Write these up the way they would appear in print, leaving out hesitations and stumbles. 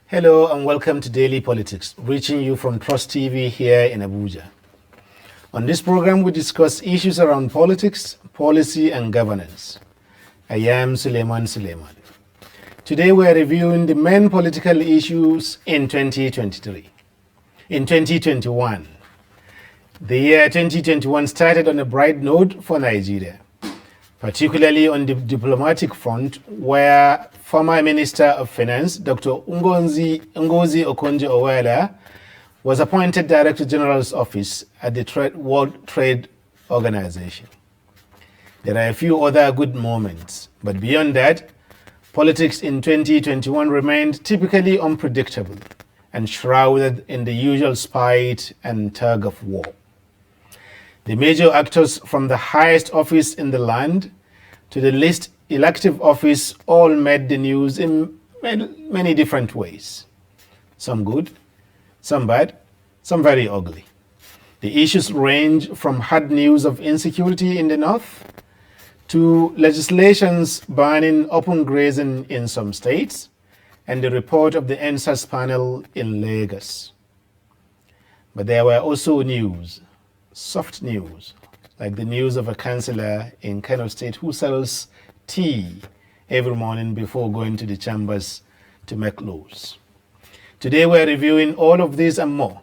Hello and welcome to Daily Politics, reaching you from Trust TV here in Abuja. On this program, we discuss issues around politics, policy, and governance. I am Suleiman. Today, we are reviewing the main political issues in 2023. In 2021, the year 2021 started on a bright note for Nigeria, particularly on the diplomatic front, where former Minister of Finance, Dr. Ngozi Okonjo-Iweala, was appointed Director General's office at the World Trade Organization. There are a few other good moments, but beyond that, politics in 2021 remained typically unpredictable and shrouded in the usual spite and tug of war. The major actors from the highest office in the land to the least elective office all made the news in many different ways. Some good, some bad, some very ugly. The issues range from hard news of insecurity in the north to legislations banning open grazing in some states and the report of the NSAS panel in Lagos. But there were also news, soft news, like the news of a councillor in Kano State who sells tea every morning before going to the chambers to make laws. Today we're reviewing all of this and more.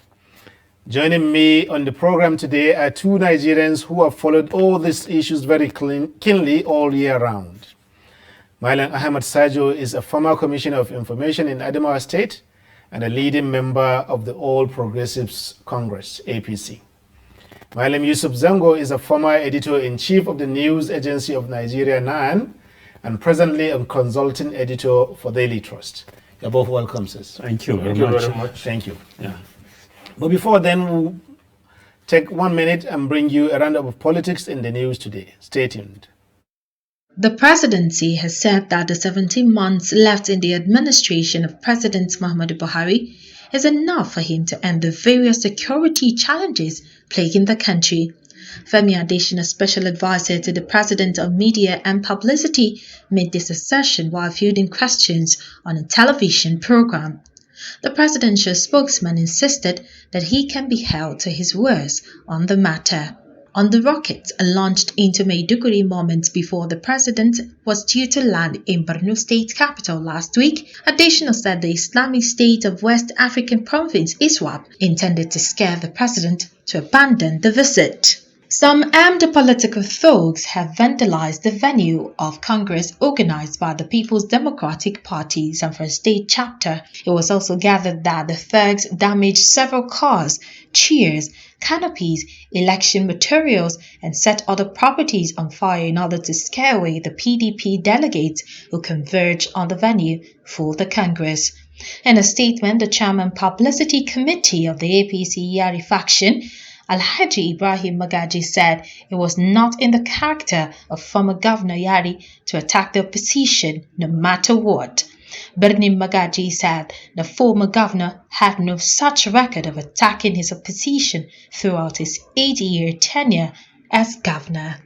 Joining me on the program today are two Nigerians who have followed all these issues very keenly all year round. Malam Ahmad Sajo is a former Commissioner of Information in Adamawa State and a leading member of the All Progressives Congress, APC. Malam Yusuf Zango is a former editor-in-chief of the news agency of Nigeria, NAN, and presently a consulting editor for Daily Trust. You're both welcome, sis. Thank you very much. Thank you. Yeah. But before then, we'll take 1 minute and bring you a roundup of politics in the news today. Stay tuned. The presidency has said that the 17 months left in the administration of President Muhammadu Buhari is enough for him to end the various security challenges plaguing the country. Femi Adesina, special advisor to the President on Media and Publicity, made this assertion while fielding questions on a television program. The presidential spokesman insisted that he can be held to his words on the matter. On the rocket launched into Maiduguri moments before the president was due to land in Borno State capital last week, Adesina said the Islamic State of West African province, ISWAP, intended to scare the president to abandon the visit. Some armed political thugs have vandalized the venue of Congress organized by the People's Democratic Party, Zamfara State Chapter. It was also gathered that the thugs damaged several cars, chairs, canopies, election materials, and set other properties on fire in order to scare away the PDP delegates who converged on the venue for the Congress. In a statement, the Chairman Publicity Committee of the APC Yari faction, Alhaji Ibrahim Magaji, said it was not in the character of former Governor Yari to attack the opposition no matter what. Birni Magaji said the former governor had no such record of attacking his opposition throughout his 8-year tenure as governor.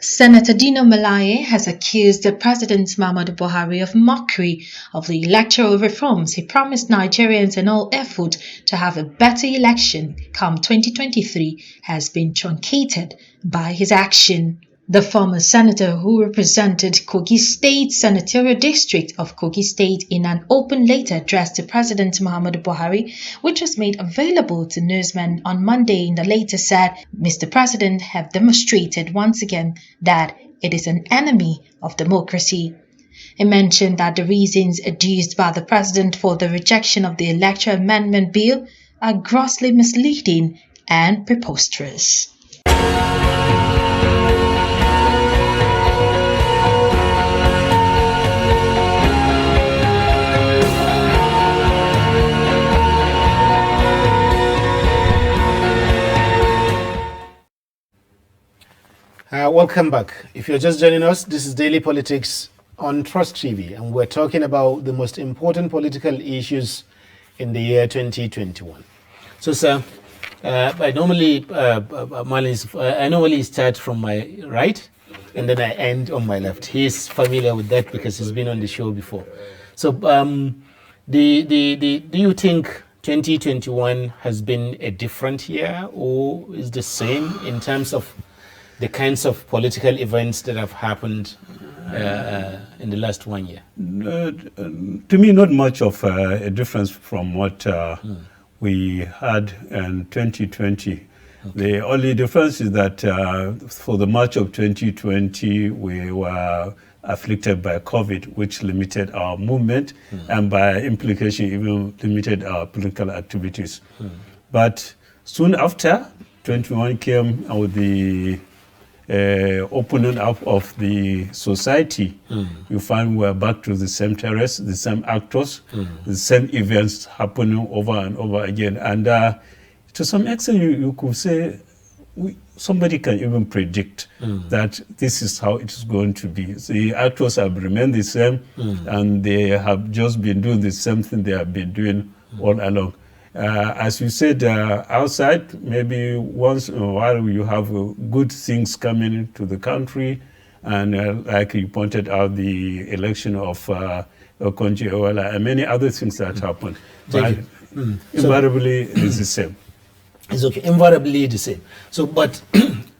Senator Dino Melaye has accused the President Muhammadu Buhari of mockery of the electoral reforms he promised Nigerians in all effort to have a better election come 2023 has been truncated by his action. The former senator, who represented Kogi State Senatorial District of Kogi State, in an open letter addressed to President Muhammadu Buhari, which was made available to newsmen on Monday, in the letter said, Mr. President have demonstrated once again that it is an enemy of democracy. He mentioned that the reasons adduced by the President for the rejection of the Electoral Amendment Bill are grossly misleading and preposterous. Welcome back. If you're just joining us, this is Daily Politics on Trust TV, and we're talking about the most important political issues in the year 2021. So, sir, I normally start from my right, and then I end on my left. He's familiar with that because he's been on the show before. So, Do you think 2021 has been a different year, or is the same in terms of the kinds of political events that have happened in the last 1 year? To me, not much of a difference from what we had in 2020. Okay. The only difference is that for the March of 2020, we were afflicted by COVID, which limited our movement and by implication even limited our political activities. But soon after, 21 came with the opening up of the society. You find we're back to the same terrace, the same actors, the same events happening over and over again. And to some extent, you could say somebody can even predict that this is how it is going to be. The actors have remained the same, and they have just been doing the same thing they have been doing all along. As you said, outside, maybe once in a while you have good things coming to the country, and like you pointed out, the election of Okonjo Iweala and many other things that happened. But invariably, it's the same. It's okay, invariably the same. So, but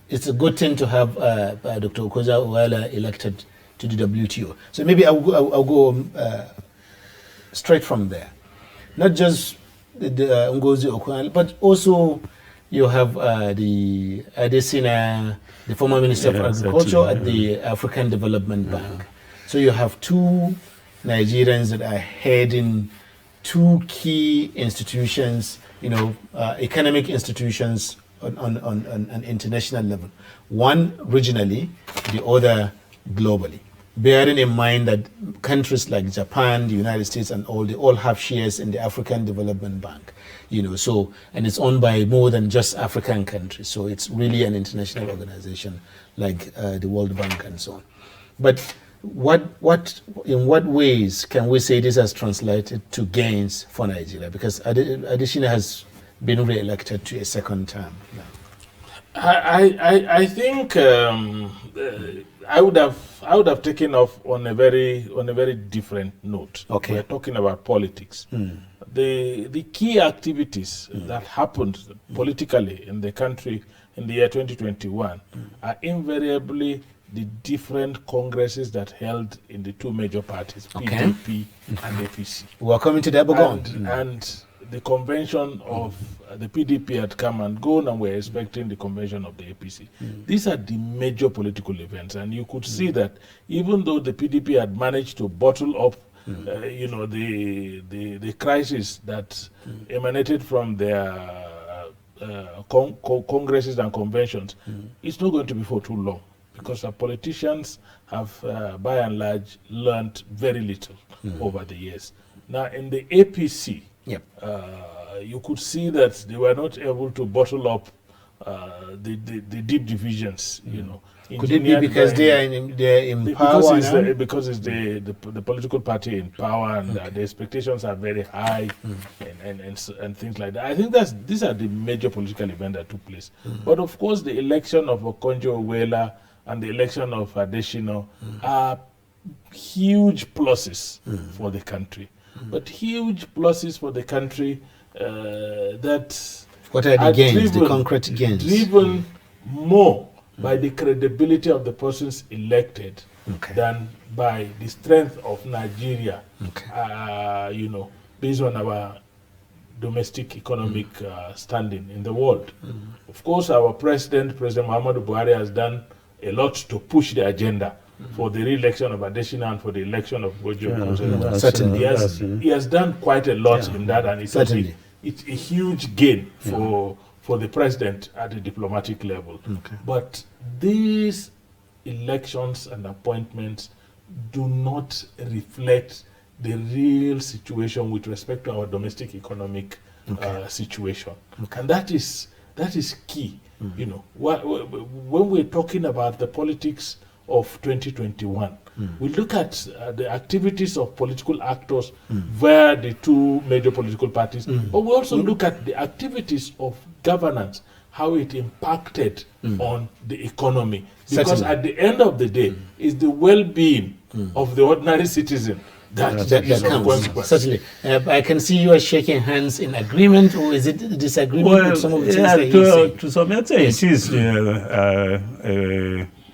it's a good thing to have Dr. Okonjo Iweala elected to the WTO. So maybe I'll go straight from there. Not just the Ngozi Okonjo, but also you have the Adesina, the former Minister of Agriculture at the African Development Bank. So you have two Nigerians that are heading two key institutions, economic institutions on an international level. One regionally, the other globally. Bearing in mind that countries like Japan, the United States, and they all have shares in the African Development Bank, so, and it's owned by more than just African countries. So it's really an international organization like the World Bank and so on. But in what ways can we say this has translated to gains for Nigeria? Because Adesina has been re-elected to a second term now. I think I would have taken off on a very different note. Okay. We're talking about politics. The key activities that happened politically in the country in the year 2021 are invariably the different congresses that held in the two major parties, PDP and APC. We are coming to that, and the convention of the PDP had come and gone, and we're expecting the convention of the APC. These are the major political events, and you could see that even though the PDP had managed to bottle up, the crisis that emanated from their congresses and conventions, it's not going to be for too long, because our politicians have, by and large, learned very little over the years. Now, in the APC, you could see that they were not able to bottle up the deep divisions, Could it be because they're in power now? Because it's the political party in power, and the expectations are very high, and things like that. I think these are the major political events that took place. But of course, the election of Okonjo Iweala and the election of Adesina are huge pluses for the country. But huge pluses for the country that what are the gains, the concrete gains? Driven more by the credibility of the persons elected than by the strength of Nigeria, based on our domestic economic standing in the world. Of course, our President Muhammadu Buhari, has done a lot to push the agenda for the re-election of Adesina and for the election of Gojo. Certainly. He has done quite a lot in that, and it's a huge gain for the president at the diplomatic level. But these elections and appointments do not reflect the real situation with respect to our domestic economic situation. And that is key. When we're talking about the politics of 2021, we look at the activities of political actors via the two major political parties, but we also look at the activities of governance, how it impacted on the economy. Because at the end of the day, it's the well-being of the ordinary citizen that counts. Certainly. I can see you are shaking hands in agreement, or is it disagreement with some of the things that he's saying? To some extent, it is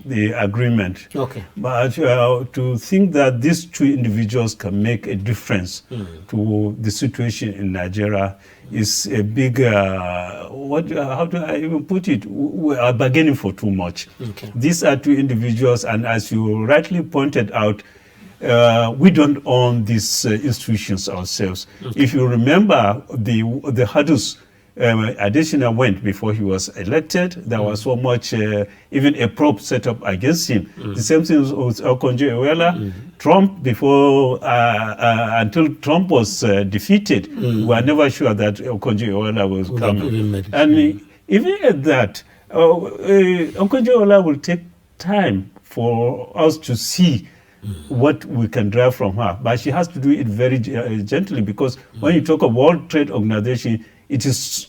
the agreement. Okay. But to think that these two individuals can make a difference to the situation in Nigeria is a big, how do I even put it? We are bargaining for too much. Okay. These are two individuals, and as you rightly pointed out, we don't own these institutions ourselves. Okay. If you remember the hurdles Adesina went before he was elected, there was so much, even a probe set up against him. The same thing with Okonjo-Iweala. Trump, before, until Trump was defeated, we were never sure that Okonjo-Iweala was coming. And even at that, Okonjo-Iweala will take time for us to see what we can drive from her. But she has to do it very gently, because when you talk of World Trade Organization, it is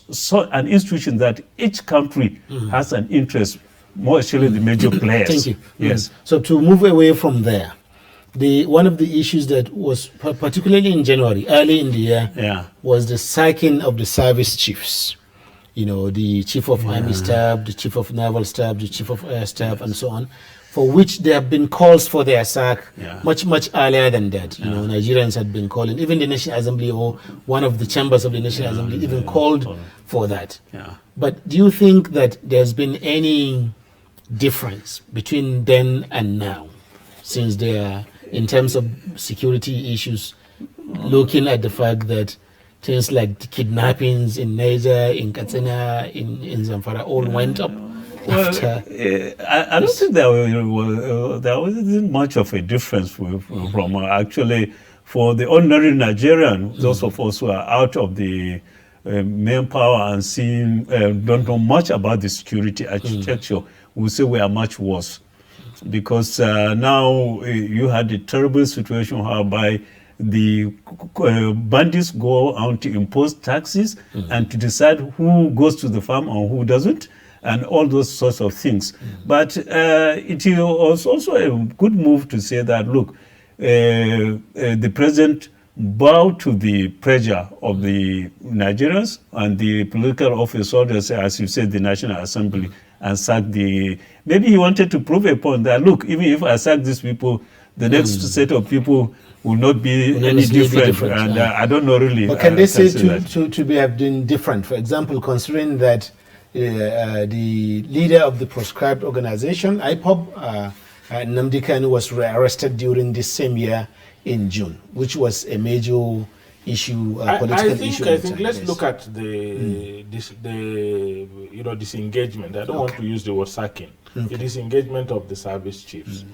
an institution that each country has an interest, more actually the major players. Thank you. Yes. So to move away from there, one of the issues that was particularly in January, early in the year, was the sacking of the service chiefs. You know, the chief of army staff, the chief of naval staff, the chief of air staff, and so on, for which there have been calls for their sack much earlier than that. You know, Nigerians had been calling, even the National Assembly or one of the chambers of the National Assembly even called for that. But do you think that there's been any difference between then and now, since there, in terms of security issues, looking at the fact that things like kidnappings in Niger, in Katsina, in Zamfara all went up? Well, I don't think there wasn't much of a difference from actually, for the ordinary Nigerian, those of us who are out of the manpower and seeing, don't know much about the security architecture, we say we are much worse. Because now you had a terrible situation whereby the bandits go out to impose taxes and to decide who goes to the farm and who doesn't, and all those sorts of things. But it was also a good move to say that, look, the president bowed to the pressure of the Nigerians and the political office holders, as you said, the National Assembly, and sacked maybe he wanted to prove a point that, look, even if I sack these people, the next set of people will not be any different. And I don't know really. But can they say to have been different? For example, considering that the leader of the proscribed organization, IPOB, Nnamdi Kanu, was arrested during this same year in June, which was a major issue, political issue. I think let's look at the disengagement. I don't want to use the word sacking. The disengagement of the service chiefs.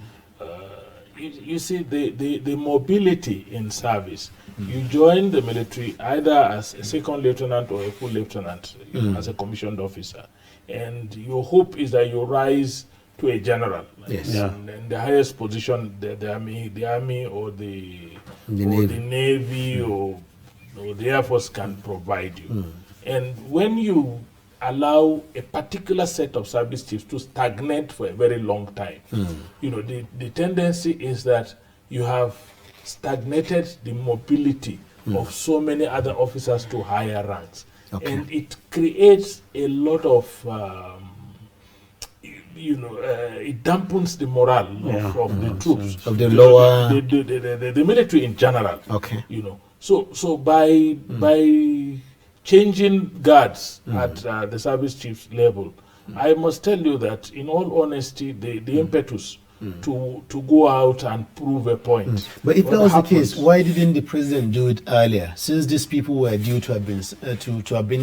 You see, the mobility in service. You join the military either as a second lieutenant or a full lieutenant, as a commissioned officer, and your hope is that you rise to a general. Yes. And the highest position, the army or the navy or the air force can provide you. And when you allow a particular set of service chiefs to stagnate for a very long time, the tendency is that you have stagnated the mobility of so many other officers to higher ranks. And it creates a lot of it dampens the morale of the troops, of the lower, the military in general. So by changing guards at the service chiefs level, I must tell you that, in all honesty, the impetus to go out and prove a point. But if that was the case, why didn't the president do it earlier? Since these people were due to have been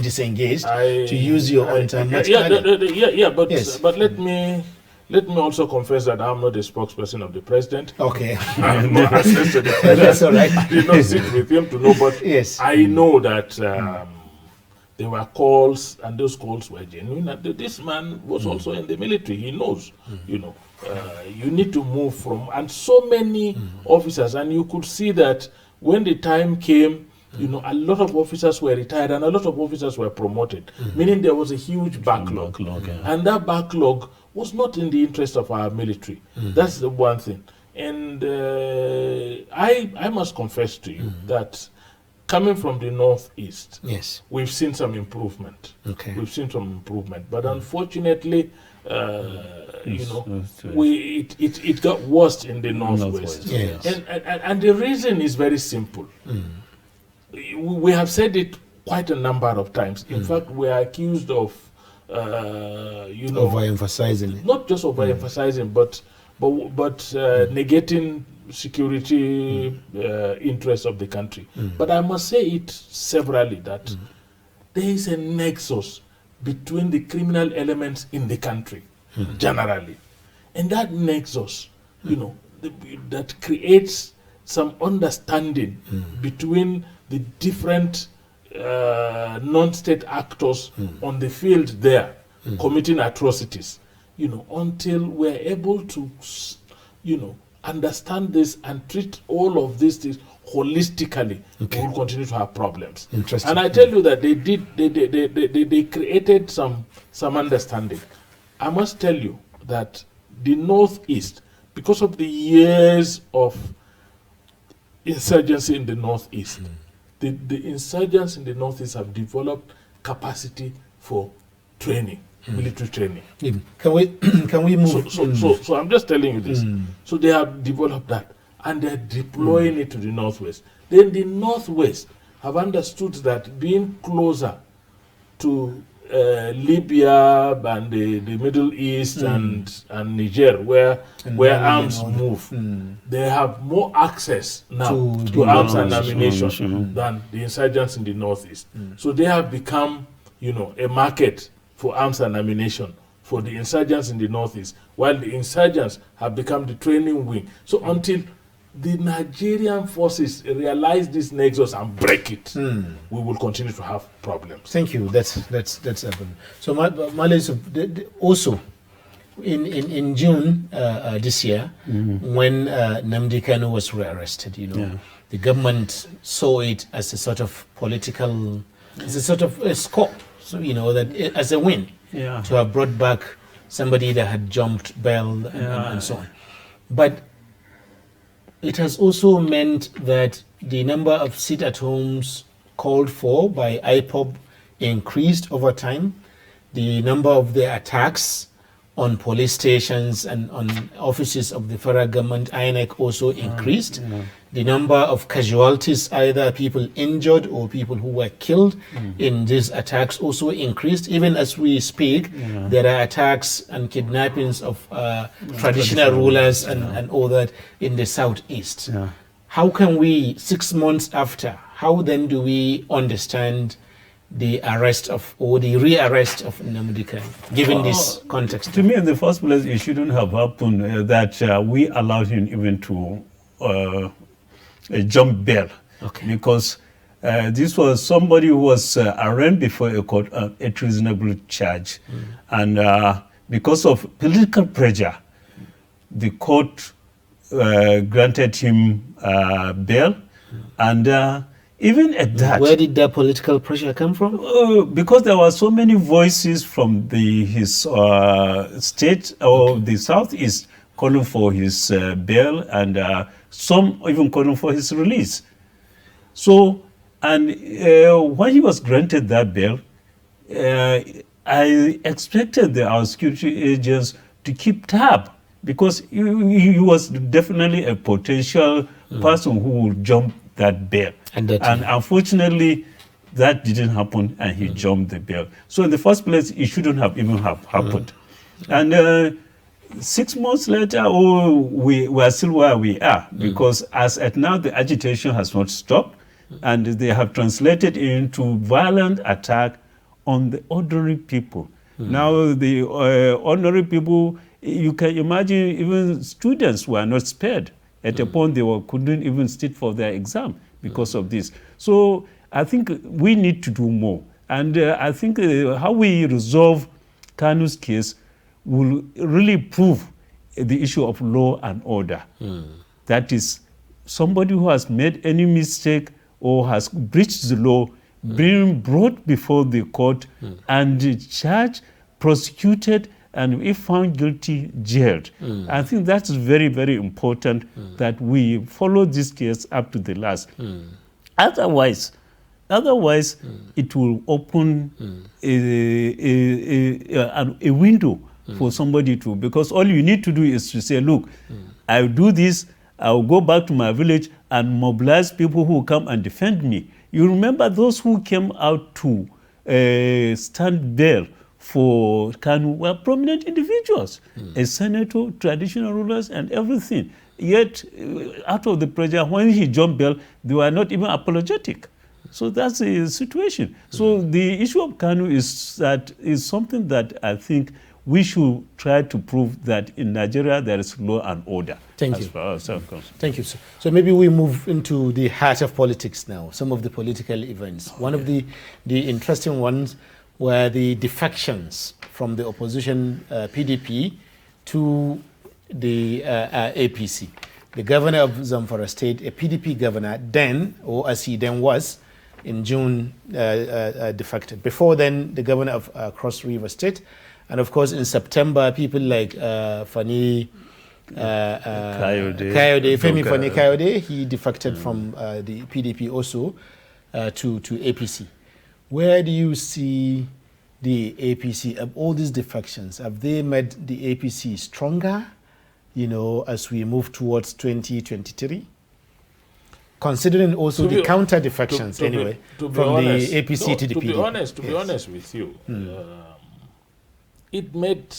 disengaged, to use your own time much earlier. But let me also confess that I'm not the spokesperson of the president. Okay. I have no access to the president. That's all right. I did not sit with him to know, but I know that there were calls, and those calls were genuine. And this man was also in the military. He knows, you need to move from, and so many officers, and you could see that when the time came, a lot of officers were retired and a lot of officers were promoted, meaning there was a huge backlog. And that backlog was not in the interest of our military. That's the one thing. And I must confess to you that coming from the northeast, Yes. we've seen some improvement. Okay. We've seen some improvement, but unfortunately, it got worse in the northwest. Yes. And the reason is very simple. We have said it quite a number of times. In fact, we are accused of, overemphasizing it. not just overemphasizing, but negating security interests of the country. But I must say it severally that there is a nexus between the criminal elements in the country generally, and that nexus, that creates some understanding between the different non-state actors on the field there committing atrocities. Until we're able to, understand this and treat all of these things holistically, we will continue to have problems. Interesting. And I tell you that they created some understanding. I must tell you that the Northeast, because of the years of insurgency in the Northeast, the insurgents in the Northeast have developed capacity for training. Military training. Can we move? So I'm just telling you this. So they have developed that, and they're deploying it to the northwest. Then the northwest have understood that being closer to Libya and the Middle East and Niger, where arms move, they have more access now to arms and ammunition than the insurgents in the northeast. So they have become, a market for arms and ammunition for the insurgents in the northeast, while the insurgents have become the training wing. So until the Nigerian forces realize this nexus and break it, we will continue to have problems. Thank you. That's happened. So Malaysia also in June this year, when Nnamdi Kanu was rearrested, the government saw it as a sort of political, as a sort of a score. So, that as a win to have brought back somebody that had jumped bail and so on. But it has also meant that the number of sit-at-homes called for by IPOB increased over time. The number of the attacks on police stations and on offices of the federal government, INEC, also increased. The number of casualties, either people injured or people who were killed in these attacks, also increased. Even as we speak, there are attacks and kidnappings of traditional rulers and all that in the southeast. How can we, 6 months after, how then do we understand the arrest of, or the rearrest of Nnamdi Kanu, given this context? To me, in the first place, it shouldn't have happened that we allowed him even to jump bail, because this was somebody who was arraigned before a court on a reasonable charge, and because of political pressure, the court granted him bail, and even at that, where did that political pressure come from? Because there were so many voices from his state or the southeast calling for his bail, and some even calling for his release. So, and when he was granted that bail, I expected our security agents to keep tab, because he was definitely a potential person who would jump that bail. And unfortunately, that didn't happen, and he jumped the bail. So in the first place, it shouldn't have even have happened. And 6 months later, we are still where we are, because as at now, the agitation has not stopped, and they have translated into violent attack on the ordinary people. Now, the ordinary people, you can imagine even students were not spared. At a point, they couldn't even sit for their exam because of this. So I think we need to do more. And I think how we resolve Kanu's case will really prove the issue of law and order. That is, somebody who has made any mistake or has breached the law, being brought before the court and charged, prosecuted, and if found guilty, jailed. I think that's very, very important that we follow this case up to the last. Otherwise, it will open a window for somebody to, because all you need to do is to say, look, I'll do this, I'll go back to my village and mobilize people who come and defend me. You remember those who came out to stand there for Kanu were prominent individuals, a senator, traditional rulers, and everything. Yet, out of the pressure, when he jumped bail, they were not even apologetic. So that's the situation. So the issue of Kanu is something that I think we should try to prove that in Nigeria there is law and order. Thank you. Thank you, sir. So maybe we move into the heart of politics now, some of the political events. One of the interesting ones were the defections from the opposition PDP to the APC. The governor of Zamfara State, a PDP governor then, or as he then was, in June defected. Before then, the governor of Cross River State. And of course, in September, people like Fani Femi Fani Kayode, he defected from the PDP also to APC. Where do you see the APC of all these defections? Have they made the APC stronger, as we move towards 2023? Considering also the counter defections, from the APC to the PDP. To be honest with you, it made,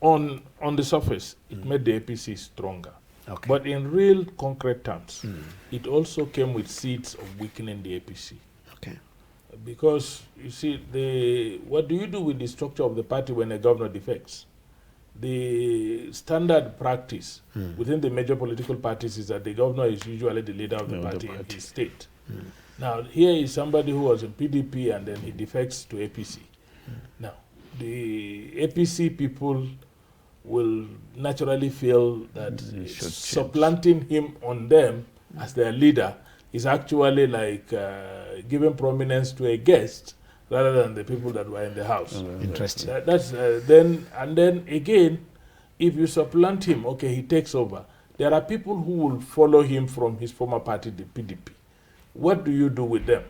on the surface, it made the APC stronger. Okay. But in real concrete terms, it also came with seeds of weakening the APC. Okay. Because, you see, what do you do with the structure of the party when a governor defects? The standard practice within the major political parties is that the governor is usually the leader of the party in his state. Now, here is somebody who was in PDP and then he defects to APC. Now, the APC people will naturally feel that supplanting him on them as their leader is actually like giving prominence to a guest rather than the people that were in the house. Interesting. Then again, if you supplant him, okay, he takes over. There are people who will follow him from his former party, the PDP. What do you do with them?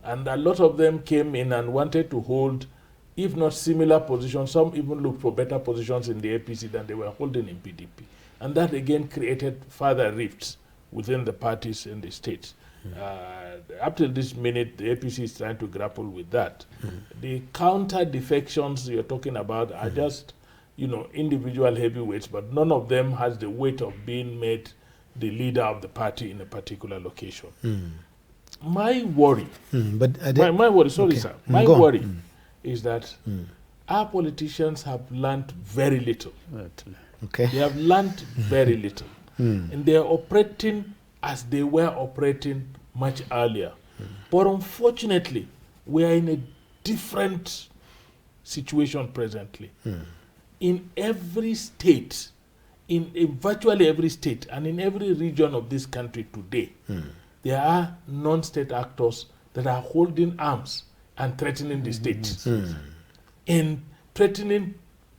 And a lot of them came in and wanted to hold, if not similar positions, some even looked for better positions in the APC than they were holding in PDP. And that again created further rifts within the parties in the states. Up till this minute, the APC is trying to grapple with that. The counter defections you're talking about are just, individual heavyweights, but none of them has the weight of being made the leader of the party in a particular location. My worry, my worry is that our politicians have learned very little. Okay. They have learned very little. And they are operating as they were operating much earlier. But unfortunately, we are in a different situation presently. In every state, in virtually every state, and in every region of this country today, there are non-state actors that are holding arms and threatening the state. And threatening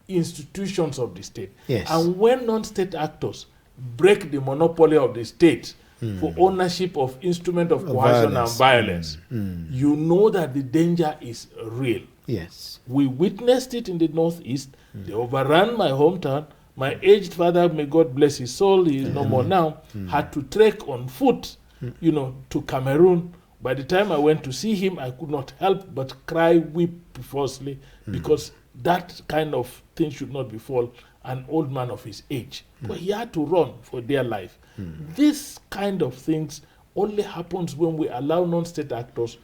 institutions of the state. Yes. And when non-state actors break the monopoly of the state for ownership of instrument of coercion and violence, you know that the danger is real. Yes. We witnessed it in the Northeast. They overran my hometown. My aged father, may God bless his soul, he is no more now, had to trek on foot, to Cameroon. By the time I went to see him, I could not help but cry, weep profusely, because that kind of thing should not befall an old man of his age. But he had to run for dear life. This kind of things only happens when we allow non-state actors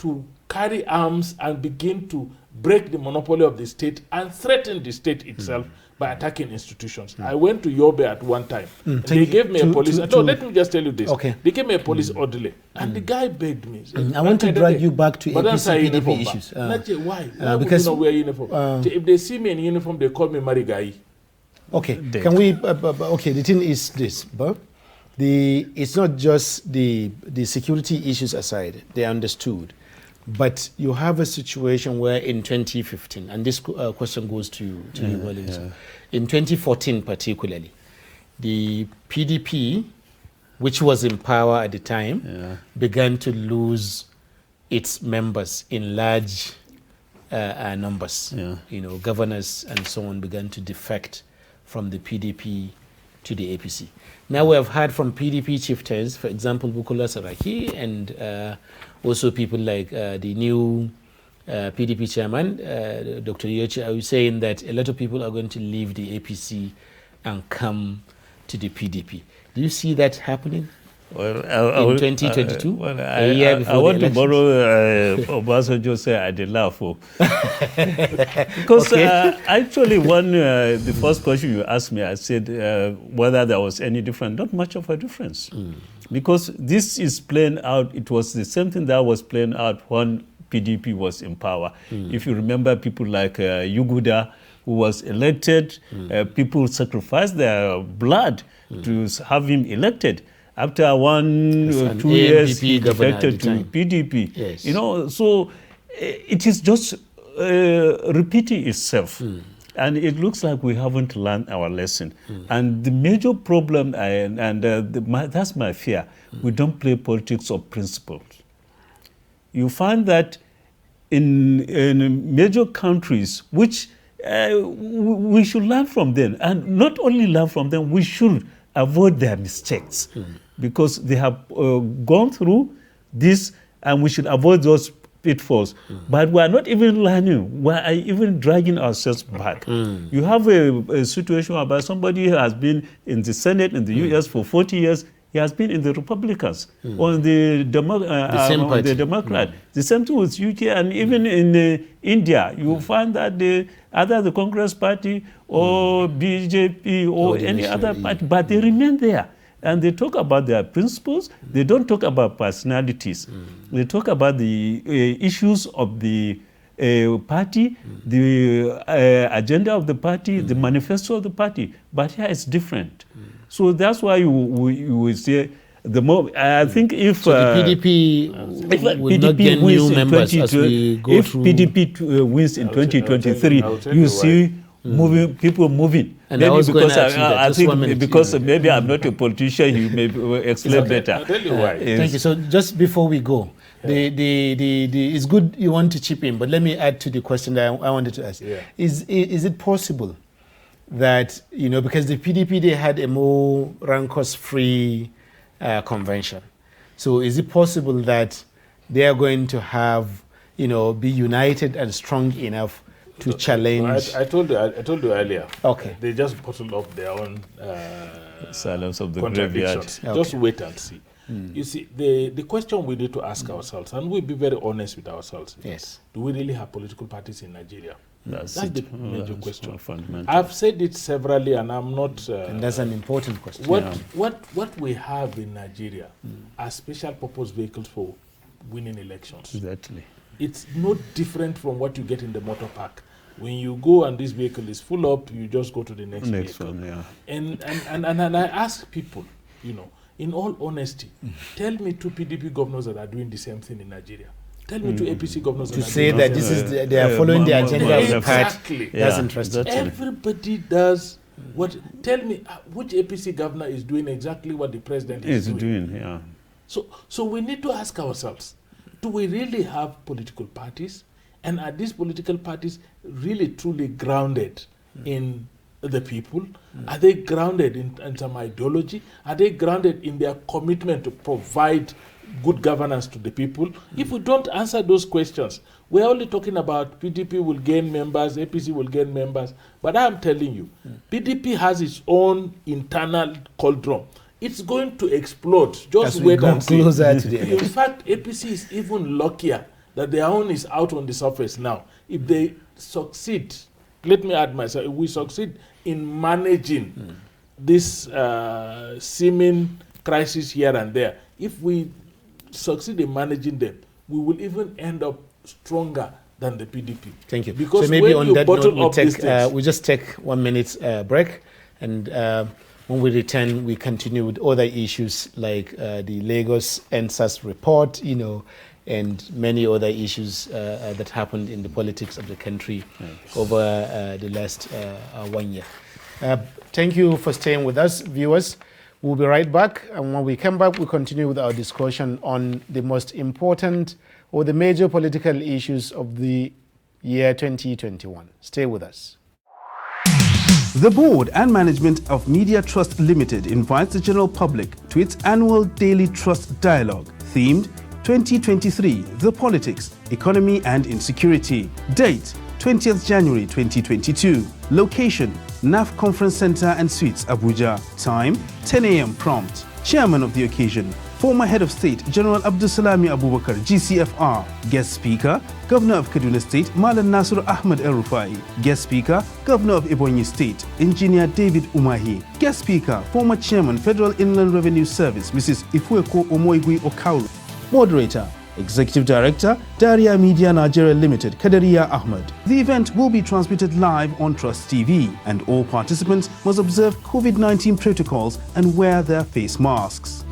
to carry arms and begin to break the monopoly of the state and threaten the state itself by attacking institutions. I went to Yobe at one time. And they gave me a police... let me just tell you this. Okay. They gave me a police orderly. And the guy begged me. Said, I want to drag you back to APC PDP issues. Why? Why would you not wear uniform? If they see me in uniform, they call me Marigai. Okay. Can we... okay, the thing is this, but it's not just the security issues aside. They understood. But you have a situation where in 2015, and this question goes to you, Williams. In 2014 particularly, the PDP, which was in power at the time, began to lose its members in large numbers. Governors and so on began to defect from the PDP to the APC. Now we have heard from PDP chieftains, for example, Bukola Saraki, and also people like the new PDP chairman, Dr. Yochi, are saying that a lot of people are going to leave the APC and come to the PDP. Do you see that happening? Well, in 2022, a year before I want to borrow Obasanjo say I did laugh because actually the first question you asked me, I said whether there was any difference. Not much of a difference, because this is playing out. It was the same thing that was playing out when PDP was in power. If you remember, people like Yuguda, who was elected, people sacrificed their blood to have him elected. After 2 years, he defected to PDP. Yes. So it is just repeating itself. And it looks like we haven't learned our lesson. And the major problem, that's my fear, we don't play politics of principles. You find that in major countries, which we should learn from them, and not only learn from them, we should avoid their mistakes, because they have gone through this, and we should avoid those pitfalls. But we are not even learning. We are even dragging ourselves back. You have a situation whereby somebody has been in the Senate in the U.S. for 40 years. He has been in the Republicans or in the Democrat. The same thing with UK, and even in India, you find that either the Congress Party or BJP or any other party, but they remain there. And they talk about their principles. They don't talk about personalities. They talk about the issues of the party, the agenda of the party, the manifesto of the party. But here it's different. So that's why you will say the more. I think if the PDP will not get new members as we go through. If PDP wins in 2023, you see people moving. And maybe I think because maybe I'm not a politician, you may explain better. I'll tell you why. Thank you. So just before we go, it's good you want to chip in, but let me add to the question that I wanted to ask. Is it possible that, because the PDP, they had a more rancors-free convention. So is it possible that they are going to have, be united and strong enough to challenge? I told you earlier. Okay. They just bottled up their own silence of the contradictions. graveyard. Just wait and see. You see, the question we need to ask ourselves, and we'll be very honest with ourselves. Yes. Do we really have political parties in Nigeria? That's the major question. Fundamental. I've said it severally, and I'm not. And that's an important question. What we have in Nigeria are special purpose vehicles for winning elections. Exactly. It's no different from what you get in the motor park. When you go and this vehicle is full up, you just go to the next vehicle. One, yeah. And I ask people, in all honesty, tell me 2 PDP governors that are doing the same thing in Nigeria. Tell me 2 APC governors to say that this is they are following the agenda of the party. Exactly. That's interesting. Everybody does what. Tell me which APC governor is doing exactly what the president is doing. Yeah. So we need to ask ourselves: do we really have political parties, and are these political parties really truly grounded in the people? Are they grounded in some ideology? Are they grounded in their commitment to provide good governance to the people? If we don't answer those questions, we're only talking about PDP will gain members, APC will gain members. But I'm telling you, PDP has its own internal cauldron. It's going to explode. Just wait and see. In fact, APC is even luckier that their own is out on the surface now. If they succeed, let me add myself, if we succeed in managing this seeming crisis here and there, if we succeed in managing them, we will even end up stronger than the PDP. Thank you. Because so maybe when on that note, we just take 1 minute break, and when we return, we continue with other issues like the Lagos NSAS report, and many other issues that happened in the politics of the country over the last 1 year. Thank you for staying with us, viewers. We'll be right back, and when we come back, we'll continue with our discussion on the most important or the major political issues of the year 2021. Stay with us. The board and management of Media Trust Limited invites the general public to its annual Daily Trust Dialogue, themed 2023, The Politics, Economy and Insecurity. Date, 20th January 2022. Location, NAF Conference Center and Suites, Abuja. Time, 10 a.m. prompt. Chairman of the occasion, former Head of State, General Abdulsalami Abubakar, GCFR. Guest Speaker, Governor of Kaduna State, Malan Nasir Ahmed El-Rufai. Guest Speaker, Governor of Ebonyi State, Engineer David Umahi. Guest Speaker, former Chairman, Federal Inland Revenue Service, Mrs. Ifueko Omoigui Okauru. Moderator, Executive Director, Daria Media Nigeria Limited, Kadaria Ahmed. The event will be transmitted live on Trust TV, and all participants must observe COVID-19 protocols and wear their face masks.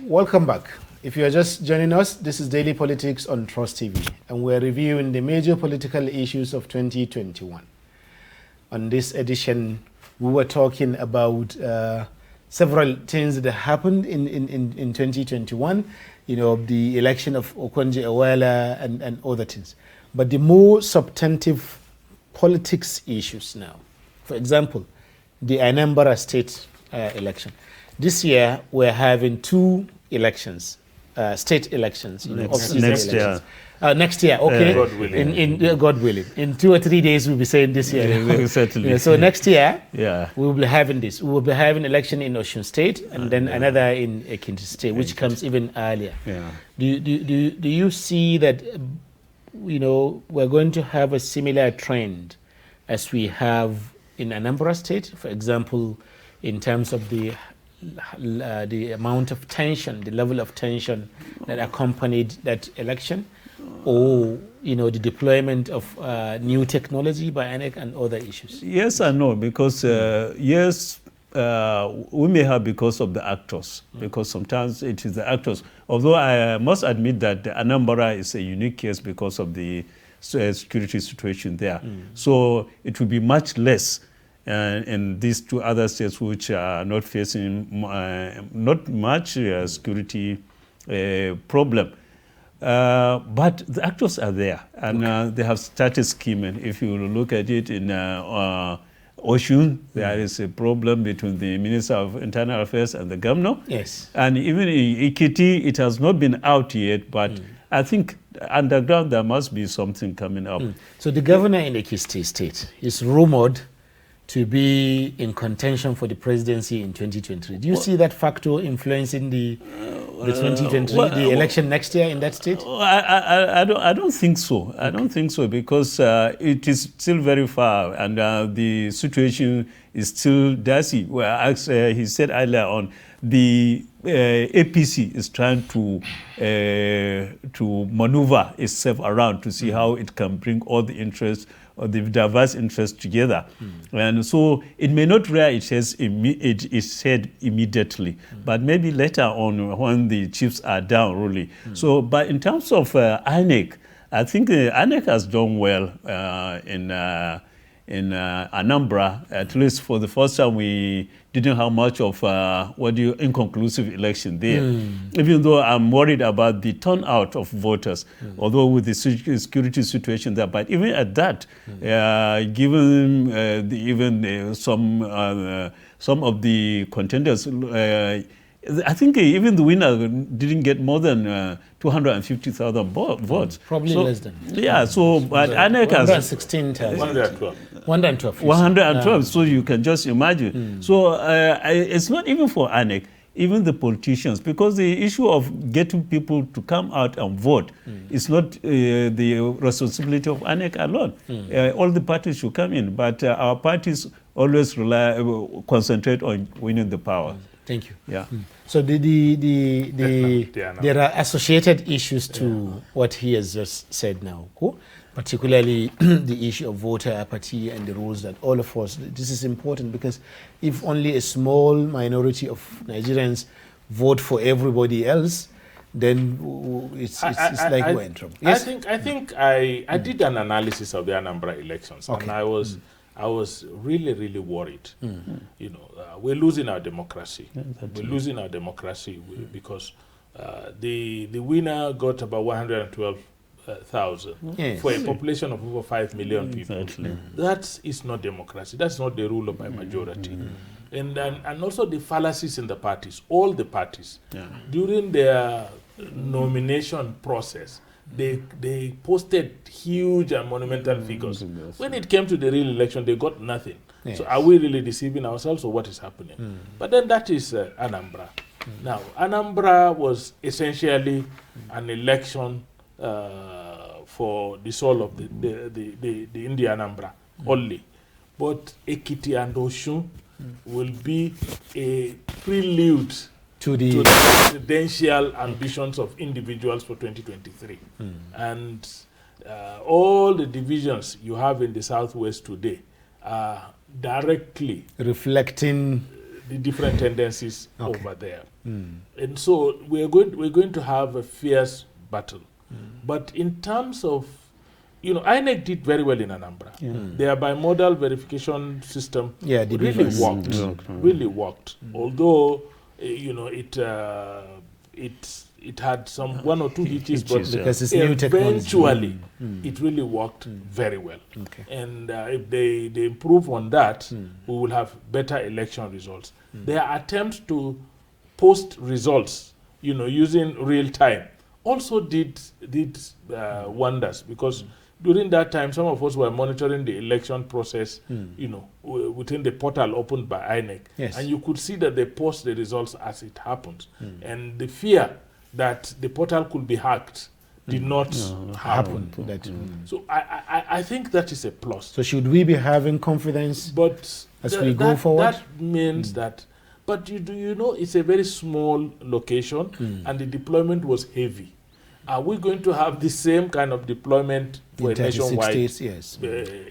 Welcome back. If you are just joining us, this is Daily Politics on Trust TV, and we're reviewing the major political issues of 2021. On this edition, we were talking about several things that happened in 2021, the election of Okonjo-Iweala and other things. But the more substantive politics issues now, for example, the Anambra state election. This year, we're having two elections, state elections. Next year. Next year, okay. God willing. God willing. In 2 or 3 days, we'll be saying this year. Certainly. So next year, Yeah. we will be having this. We will be having election in Osun State and then another in Ekiti State, which comes even earlier. Yeah. Do you see that, we're going to have a similar trend as we have in Anambra State, for example, in terms of the amount of tension, the level of tension that accompanied that election, or the deployment of new technology by INEC and other issues? Yes and no, because yes, we may have because of the actors, because sometimes it is the actors. Although I must admit that Anambra is a unique case because of the security situation there. So it will be much less in these two other states which are not facing not much security problem. But the actors are there, and they have started scheming. If you look at it in Osun, there is a problem between the Minister of Internal Affairs and the governor. Yes. And even in Ekiti, it has not been out yet, but I think underground there must be something coming up. So the governor in Ekiti State is rumored to be in contention for the presidency in 2023. Do you see that factor influencing the 2023, the election next year in that state? I don't think so. I don't think so, because it is still very far, and the situation is still dicey. Well, as he said earlier on, the APC is trying to maneuver itself around to see how it can bring all the interests, or the diverse interests together. And so it may not rear its head immediately, but maybe later on when the chiefs are down, really. So, but in terms of INEC, I think INEC has done well in Anambra. At least for the first time, we didn't have much of inconclusive election there. Even though I'm worried about the turnout of voters, although with the security situation there. But even at that, given some of the contenders, I think even the winner didn't get more than 250,000 votes. Probably less than. Yeah, so but INEC has 116,000. 112. 112. So you can just imagine. So it's not even for INEC, even the politicians, because the issue of getting people to come out and vote is not the responsibility of INEC alone. All the parties should come in, but our parties always concentrate on winning the power. Thank you. Yeah. So there are associated issues to what he has just said now, particularly the issue of voter apathy and the rules that all of us, this is important because if only a small minority of Nigerians vote for everybody else, then it's like we're in trouble. Yes? I think I did an analysis of the Anambra elections, and I was really worried. You know, we're losing our democracy. We're losing our democracy because the winner got about 112,000 for a population of over 5 million people. That is not democracy. That's not the rule of by majority. And also the fallacies in the parties, all the parties, during their nomination process, they posted huge and monumental figures. When it came to the real election, they got nothing. So are we really deceiving ourselves, or what is happening? But then that is Anambra. Now, Anambra was essentially an election for the soul of the Indian Anambra only. But Ekiti and Osun will be a prelude to the presidential ambitions of individuals for 2023. And all the divisions you have in the Southwest today are directly reflecting the different tendencies over there. And so we're going to have a fierce battle. But in terms of, you know, INEC did very well in Anambra. Their bimodal verification system really worked. Although, you know, it had some one or two hitches, but because it's new technology. Eventually it really worked very well. And if they improve on that, we will have better election results. Their attempts to post results, you know, using real time also did wonders, because during that time, some of us were monitoring the election process, you know, within the portal opened by INEC. And you could see that they post the results as it happens. And the fear that the portal could be hacked did not happen. So I think that is a plus. So should we be having confidence as we go forward? That means that, but you know, it's a very small location and the deployment was heavy. Are we going to have the same kind of deployment for a nationwide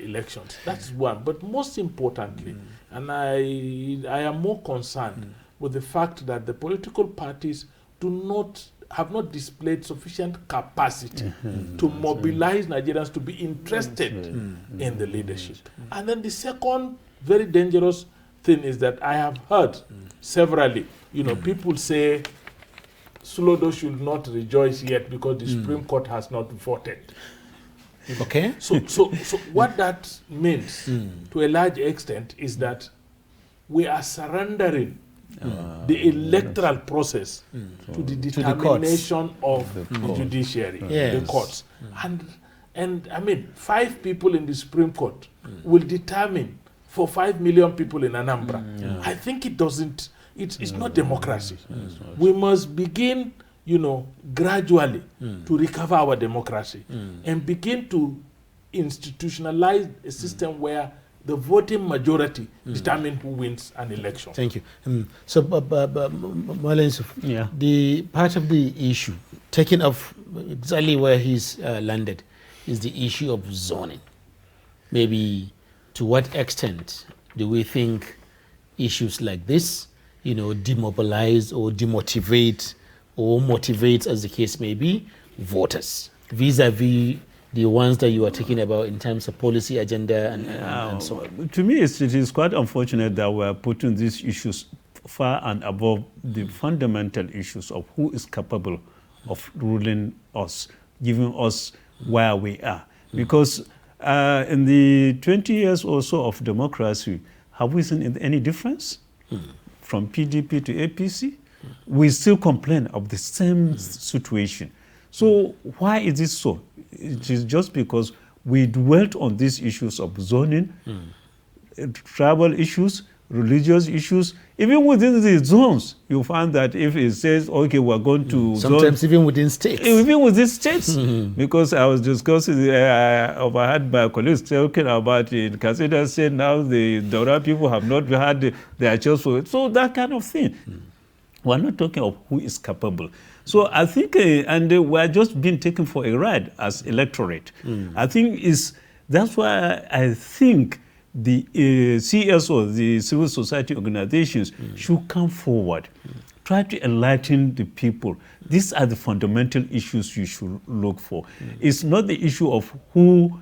elections? That's one. But most importantly, and I am more concerned with the fact that the political parties have not displayed sufficient capacity to mobilize Nigerians to be interested in the leadership. And then the second very dangerous thing is that I have heard severally, you know, people say Slodo should not rejoice yet because the Supreme Court has not voted. Okay. So what that means to a large extent is that we are surrendering the electoral process to the determination of the judiciary, the courts. And I mean, 5 people in the Supreme Court will determine for 5 million people in Anambra. I think it doesn't. It's not democracy. We must begin, you know, gradually to recover our democracy and begin to institutionalize a system where the voting majority determine who wins an election. Thank you. So, Marlene, the part of the issue, taking off exactly where he's landed, is the issue of zoning. Maybe to what extent do we think issues like this, you know, demobilize or demotivate or motivate, as the case may be, voters vis-a-vis the ones that you are talking about in terms of policy agenda and so on? To me, it is quite unfortunate that we're putting these issues far and above the fundamental issues of who is capable of ruling us, giving us where we are. Because in the 20 years or so of democracy, have we seen any difference? From PDP to APC, we still complain of the same situation. So why is this so? It is just because we dwelt on these issues of zoning, tribal issues, religious issues. Even within the zones, you find that if it says, okay, we're going to sometimes even within states. Even within states. Because I was discussing, overheard my colleagues talking about in Kaseda said now the Daura people have not had their choice for it. So that kind of thing. We're not talking of who is capable. So I think, and we're just being taken for a ride as electorate. I think that's why I think the CSO, the civil society organizations, should come forward, try to enlighten the people. These are the fundamental issues you should look for. It's not the issue of who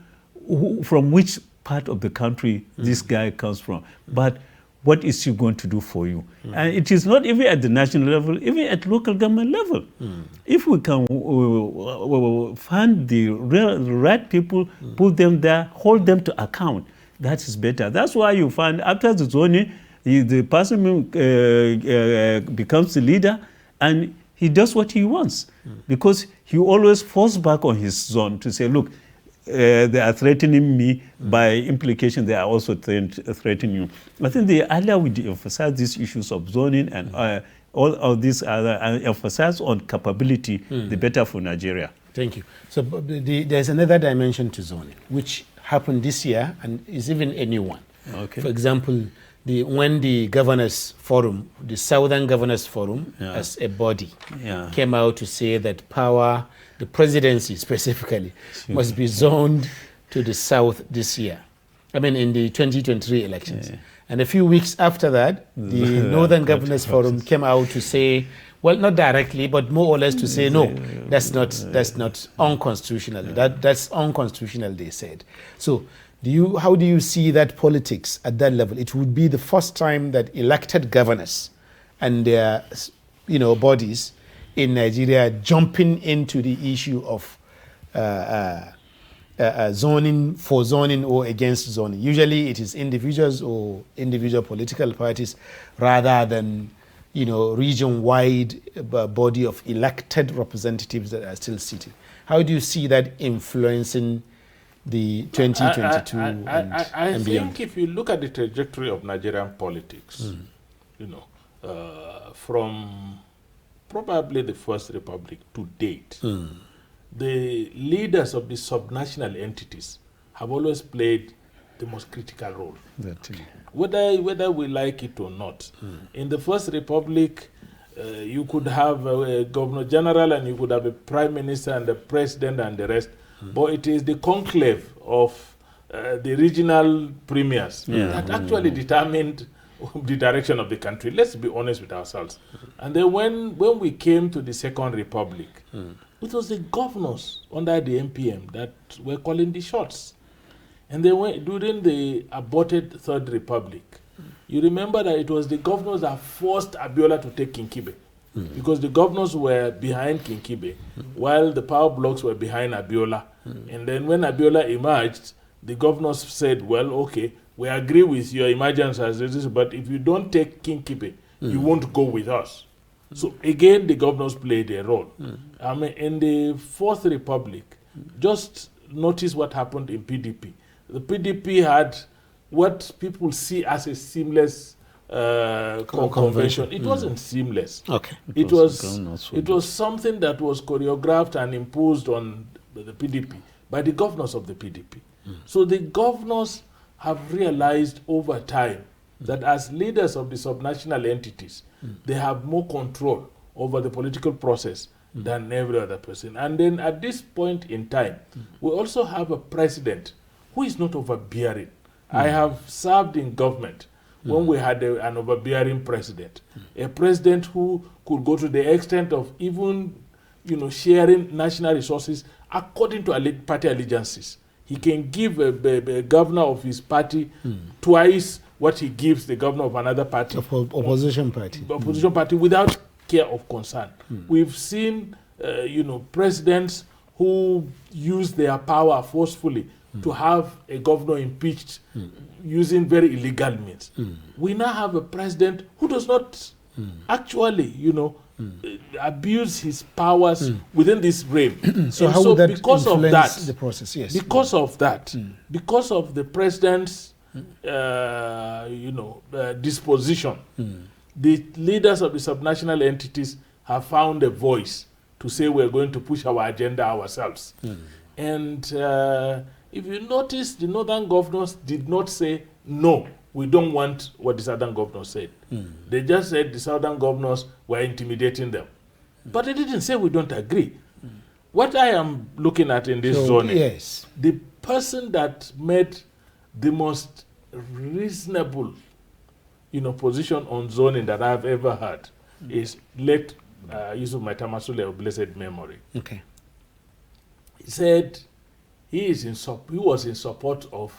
from which part of the country this guy comes from, but what is he going to do for you? And it is not even at the national level, even at local government level. If we can find the right people, put them there, hold them to account, that is better. That's why you find after the zoning, the person becomes the leader and he does what he wants. Because he always falls back on his zone to say, look, they are threatening me. By implication, they are also threatening you. I think the earlier we emphasize these issues of zoning and all of these other, and emphasize on capability, the better for Nigeria. Thank you. So there's another dimension to zoning, which happened this year and is even a new one. Okay. For example, when the Governors Forum, the Southern Governors Forum, as a body, came out to say that power, the presidency specifically, must be zoned to the south this year. I mean, in the 2023 elections. And a few weeks after that, the Northern Governors Forum came out to say, well, not directly, but more or less to say, no, that's not unconstitutional. That's unconstitutional, they said. So, how do you see that politics at that level? It would be the first time that elected governors and their, bodies in Nigeria jumping into the issue of zoning, for zoning or against zoning. Usually, it is individuals or individual political parties rather than region-wide body of elected representatives that are still sitting. How do you see that influencing the 2022 and beyond? Think if you look at the trajectory of Nigerian politics, from probably the First Republic to date, the leaders of the subnational entities have always played the most critical role. Whether we like it or not. In the First Republic, you could have a governor general and you could have a prime minister and the president and the rest. But it is the conclave of the regional premiers that actually determined the direction of the country. Let's be honest with ourselves. And then when we came to the Second Republic, it was the governors under the MPM that were calling the shots. And then during the aborted Third Republic, you remember that it was the governors that forced Abiola to take Kinkibe. Because the governors were behind Kinkibe, while the power blocks were behind Abiola. And then when Abiola emerged, the governors said, well, okay, we agree with your emergence as this, but if you don't take Kinkibe, you won't go with us. So again, the governors played a role. I mean, in the Fourth Republic, just notice what happened in PDP. The PDP had what people see as a seamless convention. It wasn't seamless. Okay. It was something that was choreographed and imposed on the PDP by the governors of the PDP. So the governors have realized over time that as leaders of the subnational entities, they have more control over the political process than every other person. And then at this point in time, we also have a president who is not overbearing. I have served in government when we had an overbearing president, a president who could go to the extent of even, sharing national resources according to party allegiances. He can give a governor of his party twice what he gives the governor of another party. Opposition party. Opposition party without care of concern. We've seen, presidents who use their power forcefully to have a governor impeached using very illegal means. We now have a president who does not actually, abuse his powers within this realm. So how would that influence the process? Yes. Because of that, because of the president's disposition, the leaders of the subnational entities have found a voice to say we're going to push our agenda ourselves. And if you notice, the northern governors did not say, no, we don't want what the southern governors said. They just said the southern governors were intimidating them. But they didn't say we don't agree. What I am looking at in this zoning, the person that made the most reasonable position on zoning that I've ever heard is late Yusuf Maitamasule of blessed memory. Okay. He said he was in support of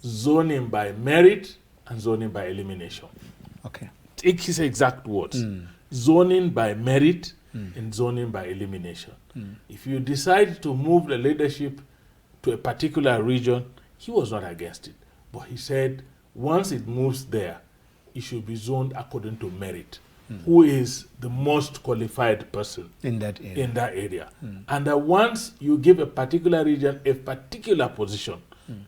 zoning by merit and zoning by elimination. Okay. Take his exact words. Zoning by merit and zoning by elimination. If you decide to move the leadership to a particular region, he was not against it. But he said once it moves there, it should be zoned according to merit. Who is the most qualified person in that area. And that once you give a particular region a particular position,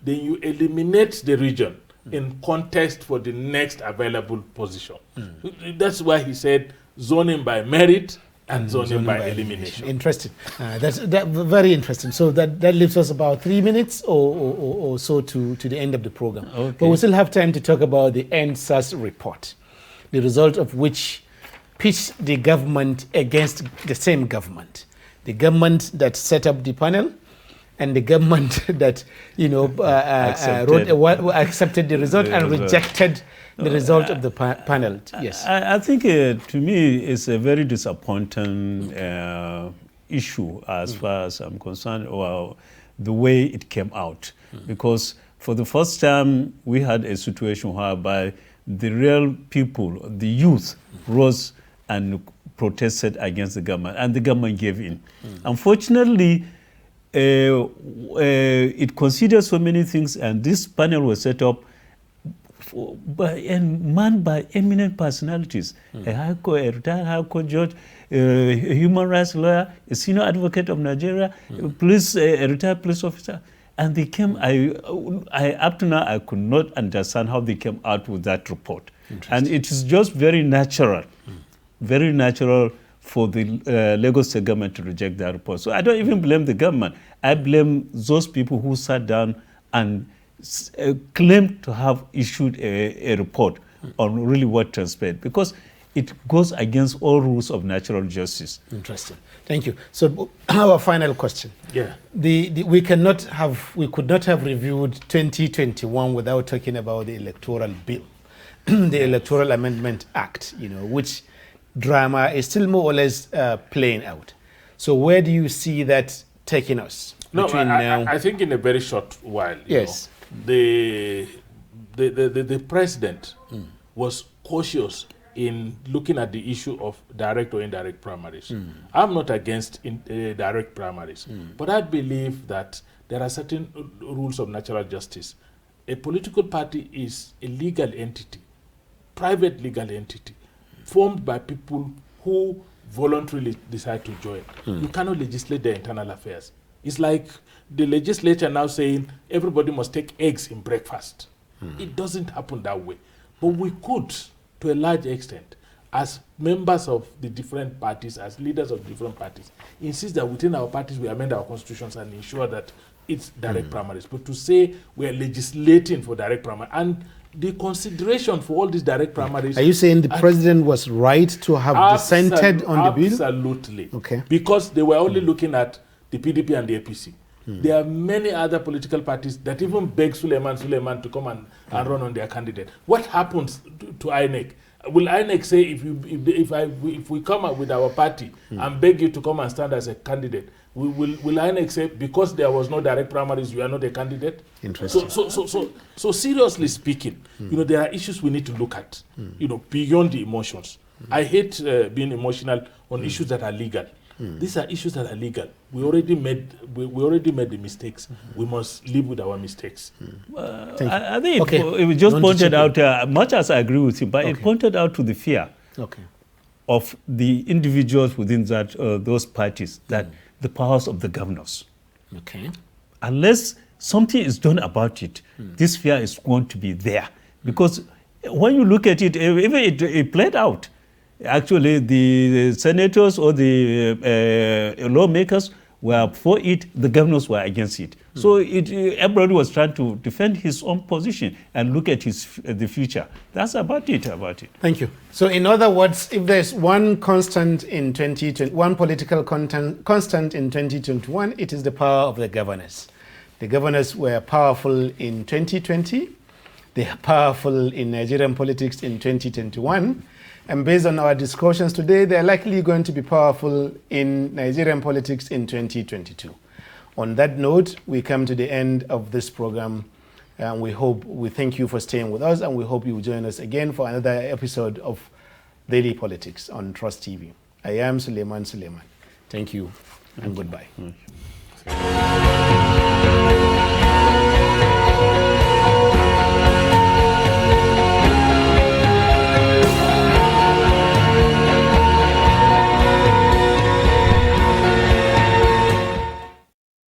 then you eliminate the region in contest for the next available position. That's why he said zoning by merit and zoning by elimination. Interesting. That's very interesting. So that leaves us about 3 minutes or so to the end of the program. Okay. But we still have time to talk about the NSAS report, the result of which pitched the government against the same government. The government that set up the panel and the government that accepted the result and rejected the result of the panel. Yes. I think to me it's a very disappointing issue as far as I'm concerned, or the way it came out. Because for the first time we had a situation whereby the real people, the youth, rose and protested against the government, and the government gave in. Unfortunately, it considered so many things, and this panel was set up manned by eminent personalities, a retired High Court judge, a human rights lawyer, a senior advocate of Nigeria, a retired police officer. And they came, up to now, I could not understand how they came out with that report. And it is just very natural for the Lagos State government to reject that report. So I don't even blame the government. I blame those people who sat down and claimed to have issued a report on really what transpired, because it goes against all rules of natural justice. Interesting. Thank you. So our final question. Yeah. We could not have reviewed 2021 without talking about the electoral bill, the Electoral Amendment Act, which drama is still more or less playing out. So where do you see that taking us? No, I think in a very short while. Yes. The president was cautious in looking at the issue of direct or indirect primaries. I'm not against direct primaries, but I believe that there are certain rules of natural justice. A political party is a legal entity, private legal entity, formed by people who voluntarily decide to join. You cannot legislate their internal affairs. It's like the legislature now saying everybody must take eggs in breakfast. It doesn't happen that way. But we could, to a large extent, as members of the different parties, as leaders of different parties, insist that within our parties we amend our constitutions and ensure that it's direct primaries. But to say we are legislating for direct primaries, and the consideration for all these direct primaries... Are you saying the president was right to have dissented on the bill? Absolutely. Okay. Because they were only looking at the PDP and the APC. There are many other political parties that even beg Suleiman to come and run on their candidate. What happens to INEC? Will INEC say if we come up with our party and beg you to come and stand as a candidate, will INEC say because there was no direct primaries you are not a candidate? Interesting. So seriously speaking, there are issues we need to look at, beyond the emotions. I hate being emotional on issues that are legal. These are issues that are legal. We already made the mistakes. We must live with our mistakes. I think it just pointed out, much as I agree with you, but it pointed out to the fear of the individuals within those parties, that the powers of the governors. unless something is done about it, this fear is going to be there. Because when you look at it, even it played out. Actually, the senators or the lawmakers were for it, the governors were against it. So everybody was trying to defend his own position and look at the future. That's about it. Thank you. So in other words, if there's one constant in 2020, one political constant in 2021, it is the power of the governors. The governors were powerful in 2020. They are powerful in Nigerian politics in 2021. And based on our discussions today, they are likely going to be powerful in Nigerian politics in 2022. On that note, we come to the end of this program. And we thank you for staying with us, and we hope you will join us again for another episode of Daily Politics on Trust TV. I am Suleiman. Thank you and goodbye.